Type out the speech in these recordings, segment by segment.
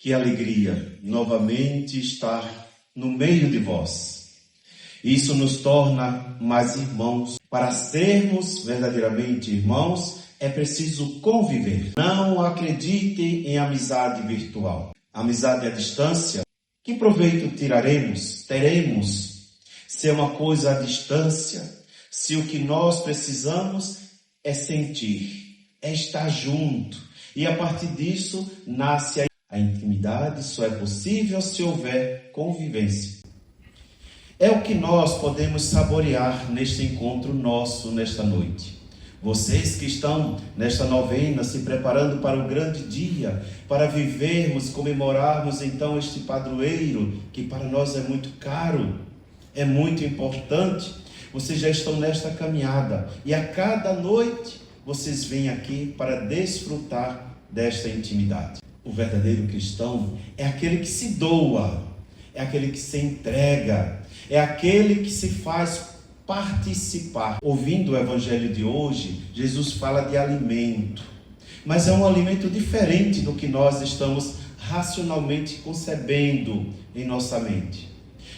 Que alegria novamente estar no meio de vós. Isso nos torna mais irmãos. Para sermos verdadeiramente irmãos, é preciso conviver. Não acreditem em amizade virtual. Amizade à distância, que proveito teremos, se é uma coisa à distância, se o que nós precisamos é sentir, é estar junto. E a partir disso nasce a intimidade, só é possível se houver convivência. É o que nós podemos saborear neste encontro nosso, nesta noite. Vocês que estão nesta novena, se preparando para o grande dia, para vivermos, comemorarmos então este padroeiro, que para nós é muito caro, é muito importante. Vocês já estão nesta caminhada e a cada noite vocês vêm aqui para desfrutar desta intimidade. O verdadeiro cristão é aquele que se doa, é aquele que se entrega, é aquele que se faz participar. Ouvindo o evangelho de hoje, Jesus fala de alimento, mas é um alimento diferente do que nós estamos racionalmente concebendo em nossa mente.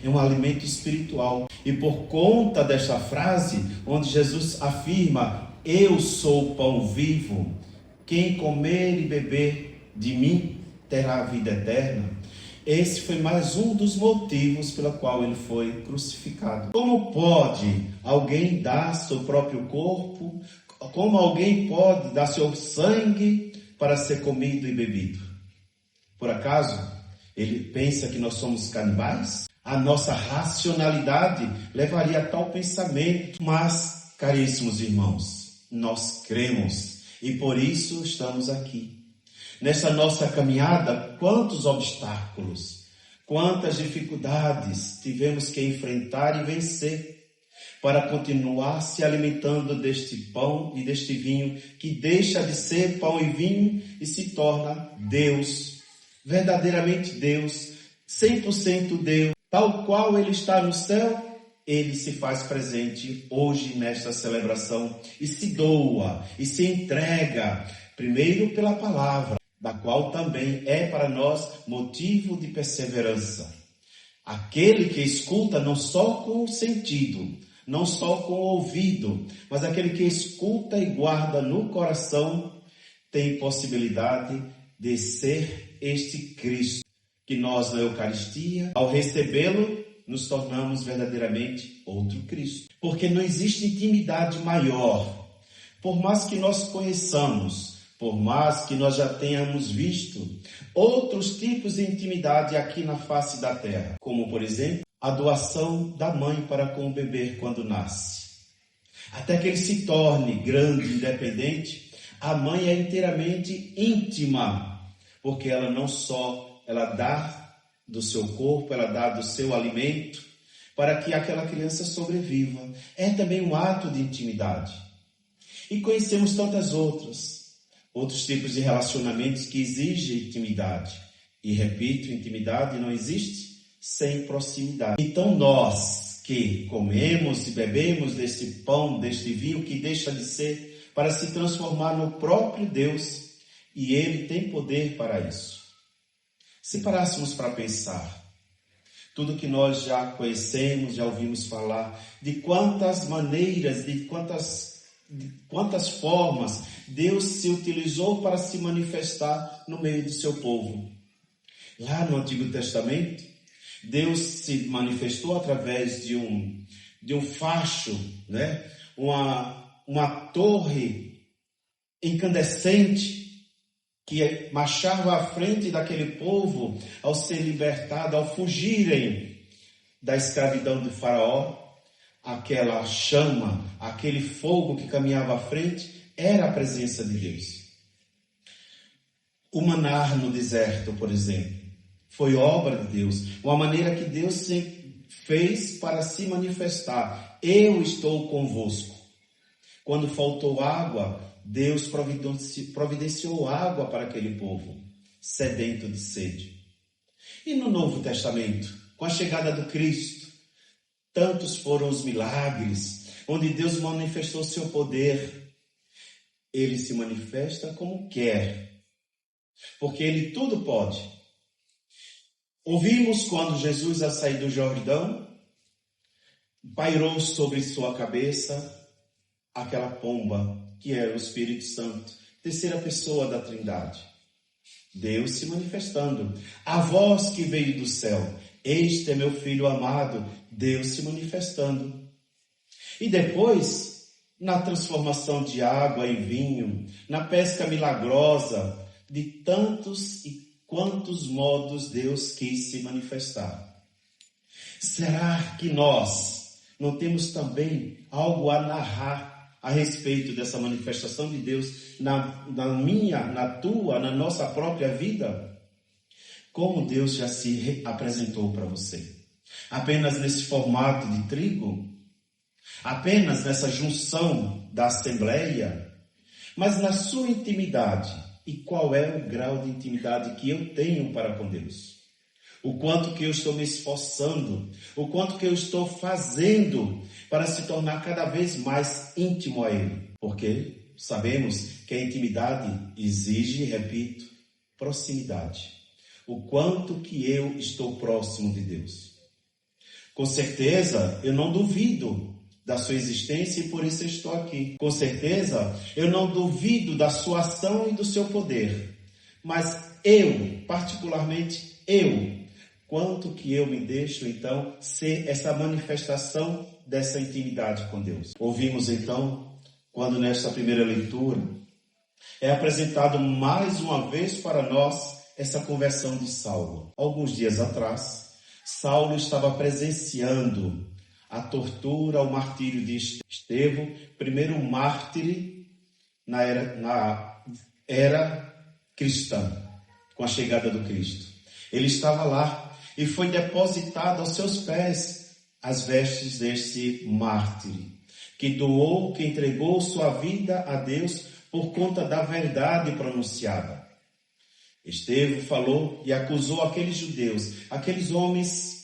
É um alimento espiritual. E por conta desta frase, onde Jesus afirma: eu sou o pão vivo, quem comer e beber de mim terá a vida eterna. Esse foi mais um dos motivos pela qual ele foi crucificado. Como pode alguém dar seu próprio corpo? Como alguém pode dar seu sangue para ser comido e bebido? Por acaso ele pensa que nós somos canibais? A nossa racionalidade levaria a tal pensamento. Mas, caríssimos irmãos, nós cremos e por isso estamos aqui. Nessa nossa caminhada, quantos obstáculos, quantas dificuldades tivemos que enfrentar e vencer para continuar se alimentando deste pão e deste vinho que deixa de ser pão e vinho e se torna Deus, verdadeiramente Deus, 100% Deus, tal qual Ele está no céu. Ele se faz presente hoje nesta celebração e se doa e se entrega, primeiro pela palavra, da qual também é para nós motivo de perseverança. Aquele que escuta não só com o sentido, não só com o ouvido, mas aquele que escuta e guarda no coração, tem possibilidade de ser este Cristo, que nós na Eucaristia, ao recebê-lo, nos tornamos verdadeiramente outro Cristo. Porque não existe intimidade maior. Por mais que nós conheçamos, por mais que nós já tenhamos visto outros tipos de intimidade aqui na face da terra, como por exemplo, a doação da mãe para com o bebê quando nasce. Até que ele se torne grande, independente, a mãe é inteiramente íntima, porque ela não só, ela dá do seu corpo, ela dá do seu alimento, para que aquela criança sobreviva. É também um ato de intimidade. E conhecemos tantas outros tipos de relacionamentos que exigem intimidade. E repito, intimidade não existe sem proximidade. Então nós que comemos e bebemos deste pão, deste vinho que deixa de ser, para se transformar no próprio Deus, e Ele tem poder para isso. Se parássemos para pensar, tudo que nós já conhecemos, já ouvimos falar, de quantas maneiras, de quantas formas Deus se utilizou para se manifestar no meio do seu povo. Lá no Antigo Testamento, Deus se manifestou através de um facho, né? uma torre incandescente que marchava à frente daquele povo ao ser libertado, ao fugirem da escravidão do faraó. Aquela chama, aquele fogo que caminhava à frente, era a presença de Deus. O maná no deserto, por exemplo, foi obra de Deus, uma maneira que Deus fez para se manifestar. Eu estou convosco. Quando faltou água, Deus providenciou água para aquele povo, sedento de sede. E no Novo Testamento, com a chegada do Cristo, tantos foram os milagres, onde Deus manifestou seu poder. Ele se manifesta como quer, porque Ele tudo pode. Ouvimos quando Jesus, a sair do Jordão, pairou sobre sua cabeça aquela pomba, que era o Espírito Santo, terceira pessoa da Trindade. Deus se manifestando. A voz que veio do céu, este é meu filho amado, Deus se manifestando. E depois, na transformação de água em vinho, na pesca milagrosa, de tantos e quantos modos Deus quis se manifestar. Será que nós não temos também algo a narrar a respeito dessa manifestação de Deus na minha, na tua, na nossa própria vida? Como Deus já se apresentou para você? Apenas nesse formato de trigo? Apenas nessa junção da assembleia? Mas na sua intimidade? E qual é o grau de intimidade que eu tenho para com Deus? O quanto que eu estou me esforçando, o quanto que eu estou fazendo para se tornar cada vez mais íntimo a Ele. Porque sabemos que a intimidade exige, repito, proximidade. O quanto que eu estou próximo de Deus. Com certeza, eu não duvido da sua existência e por isso eu estou aqui. Com certeza, eu não duvido da sua ação e do seu poder. Mas eu, particularmente eu, quanto que eu me deixo, então, ser essa manifestação dessa intimidade com Deus. Ouvimos, então, quando nesta primeira leitura, é apresentado mais uma vez para nós essa conversão de Saulo. Alguns dias atrás, Saulo estava presenciando a tortura, o martírio de Estevão, primeiro mártir na era cristã, com a chegada do Cristo. Ele estava lá e foi depositado aos seus pés as vestes desse mártir, que doou, que entregou sua vida a Deus por conta da verdade pronunciada. Estevão falou e acusou aqueles judeus, aqueles homens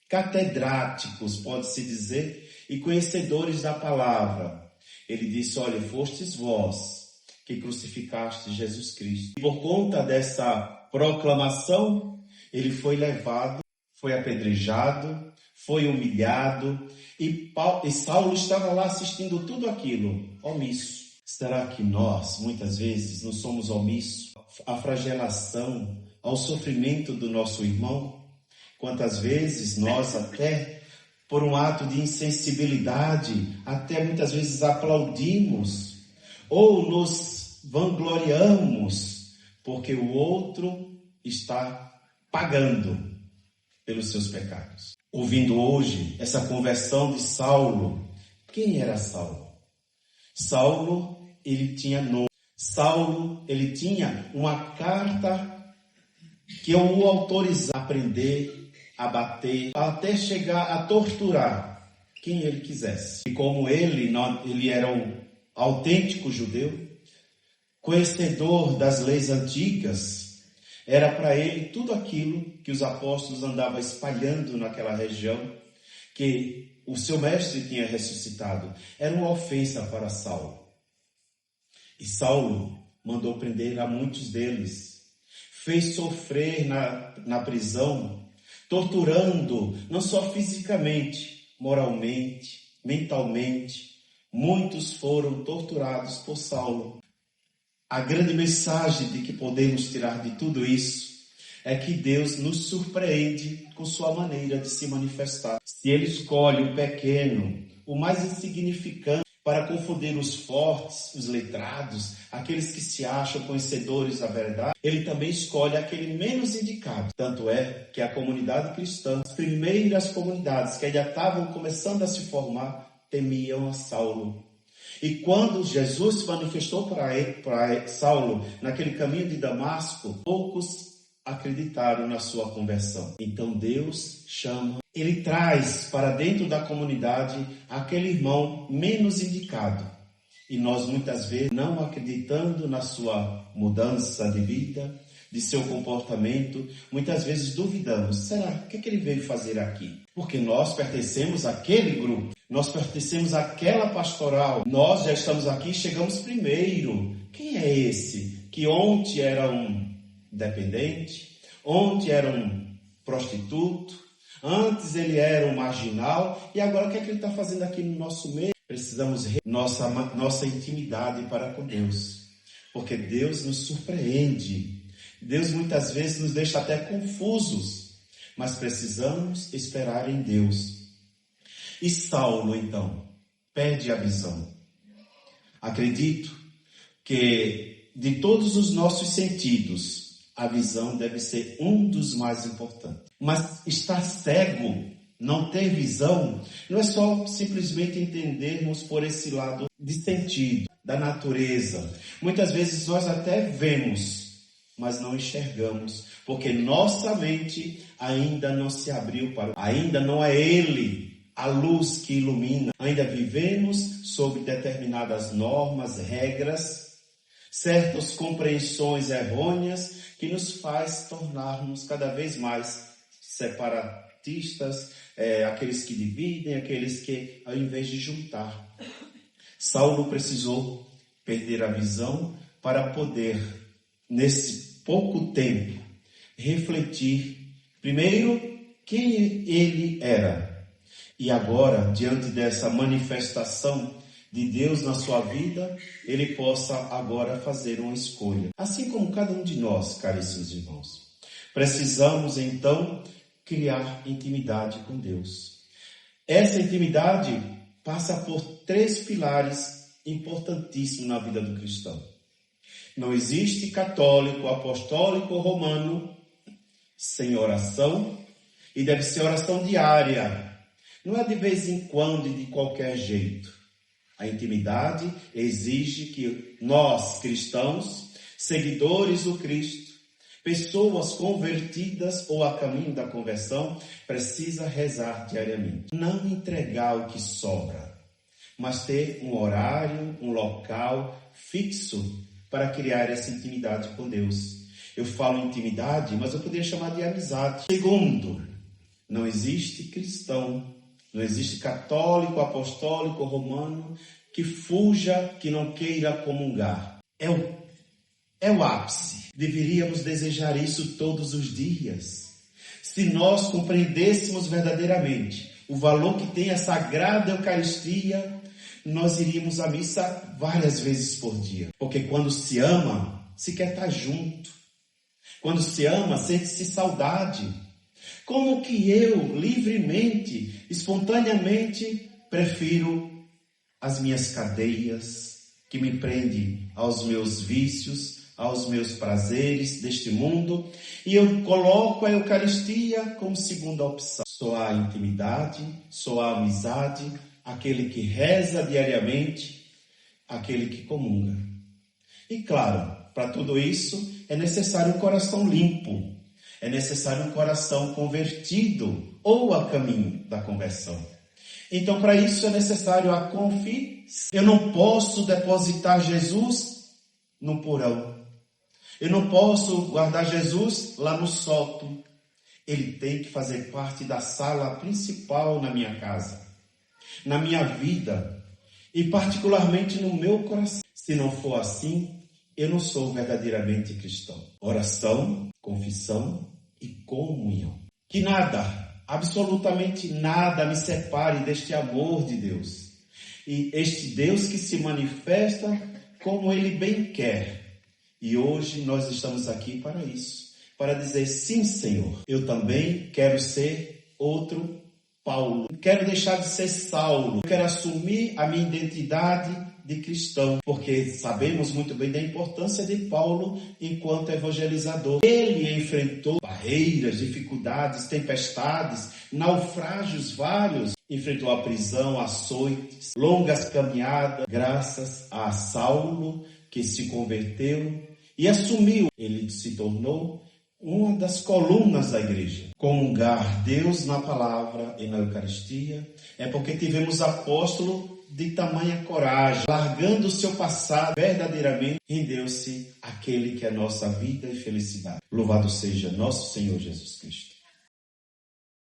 catedráticos, pode-se dizer, e conhecedores da palavra. Ele disse, olha, fostes vós que crucificaste Jesus Cristo. E por conta dessa proclamação, ele foi levado, foi apedrejado, foi humilhado, e Saulo estava lá assistindo tudo aquilo, omisso. Será que nós, muitas vezes, não somos omissos à flagelação, ao sofrimento do nosso irmão? Quantas vezes nós até, por um ato de insensibilidade, até muitas vezes aplaudimos ou nos vangloriamos, porque o outro está pagando pelos seus pecados. Ouvindo hoje essa conversão de Saulo, quem era Saulo? Saulo, ele tinha nome. Saulo, ele tinha uma carta que o autorizava a prender, a bater, até chegar a torturar quem ele quisesse. E como ele era um autêntico judeu, conhecedor das leis antigas, era para ele tudo aquilo que os apóstolos andavam espalhando naquela região, que o seu mestre tinha ressuscitado. Era uma ofensa para Saulo. E Saulo mandou prender a muitos deles, fez sofrer na prisão, torturando, não só fisicamente, moralmente, mentalmente. Muitos foram torturados por Saulo. A grande mensagem de que podemos tirar de tudo isso é que Deus nos surpreende com sua maneira de se manifestar. Se Ele escolhe o pequeno, o mais insignificante, para confundir os fortes, os letrados, aqueles que se acham conhecedores da verdade, Ele também escolhe aquele menos indicado. Tanto é que a comunidade cristã, as primeiras comunidades que ainda estavam começando a se formar, temiam a Saulo. E quando Jesus se manifestou para Saulo naquele caminho de Damasco, poucos acreditaram na sua conversão. Então Deus chama, Ele traz para dentro da comunidade aquele irmão menos indicado. E nós muitas vezes, não acreditando na sua mudança de vida, de seu comportamento, muitas vezes duvidamos. Será? O que ele veio fazer aqui? Porque nós pertencemos àquele grupo, nós pertencemos àquela pastoral, nós já estamos aqui, chegamos primeiro. Quem é esse que ontem era um dependente, ontem era um prostituto, antes ele era um marginal, e agora o que é que ele está fazendo aqui no nosso meio? Precisamos nossa intimidade para com Deus, porque Deus nos surpreende. Deus muitas vezes nos deixa até confusos, mas precisamos esperar em Deus. E Saulo, então, perde a visão. Acredito que de todos os nossos sentidos, a visão deve ser um dos mais importantes. Mas estar cego, não ter visão, não é só simplesmente entendermos por esse lado de sentido, da natureza. Muitas vezes nós até vemos, mas não enxergamos, porque nossa mente ainda não se abriu ainda não é Ele a luz que ilumina. Ainda vivemos sob determinadas normas, regras, certas compreensões errôneas que nos faz tornarmos cada vez mais separatistas, aqueles que dividem, aqueles que ao invés de juntar. Saulo precisou perder a visão para poder, nesse pouco tempo, refletir primeiro quem ele era. E agora, diante dessa manifestação de Deus na sua vida, ele possa agora fazer uma escolha. Assim como cada um de nós, caríssimos irmãos. Precisamos então criar intimidade com Deus. Essa intimidade passa por 3 pilares importantíssimos na vida do cristão. Não existe católico, apostólico ou romano sem oração, e deve ser oração diária. Não é de vez em quando e de qualquer jeito. A intimidade exige que nós, cristãos, seguidores do Cristo, pessoas convertidas ou a caminho da conversão, precisa rezar diariamente. Não entregar o que sobra, mas ter um horário, um local fixo para criar essa intimidade com Deus. Eu falo intimidade, mas eu poderia chamar de amizade. Segundo, não existe cristão, não existe católico, apostólico, romano que fuja, que não queira comungar. É o ápice. Deveríamos desejar isso todos os dias. Se nós compreendêssemos verdadeiramente o valor que tem a Sagrada Eucaristia, nós iríamos à missa várias vezes por dia. Porque quando se ama, se quer estar junto. Quando se ama, sente-se saudade. Como que eu, livremente, espontaneamente, prefiro as minhas cadeias, que me prendem aos meus vícios, aos meus prazeres deste mundo, e eu coloco a Eucaristia como segunda opção. Só há intimidade, só há amizade, aquele que reza diariamente, aquele que comunga. E claro, para tudo isso é necessário um coração limpo, é necessário um coração convertido ou a caminho da conversão. Então, para isso é necessário a confissão. Eu não posso depositar Jesus no porão. Eu não posso guardar Jesus lá no sótão. Ele tem que fazer parte da sala principal na minha casa, na minha vida e particularmente no meu coração. Se não for assim, eu não sou verdadeiramente cristão. Oração, confissão e comunhão. Que nada, absolutamente nada me separe deste amor de Deus. E este Deus que se manifesta como Ele bem quer. E hoje nós estamos aqui para isso. Para dizer, sim, Senhor, eu também quero ser outro Paulo. Quero deixar de ser Saulo. Quero assumir a minha identidade de cristão, porque sabemos muito bem da importância de Paulo enquanto evangelizador. Ele enfrentou barreiras, dificuldades, tempestades, naufrágios vários, enfrentou a prisão, açoites, longas caminhadas, graças a Saulo, que se converteu e assumiu. Ele se tornou uma das colunas da igreja. Comungar Deus na palavra e na Eucaristia é porque tivemos apóstolo de tamanha coragem, largando o seu passado, verdadeiramente rendeu-se àquele que é nossa vida e felicidade. Louvado seja nosso Senhor Jesus Cristo.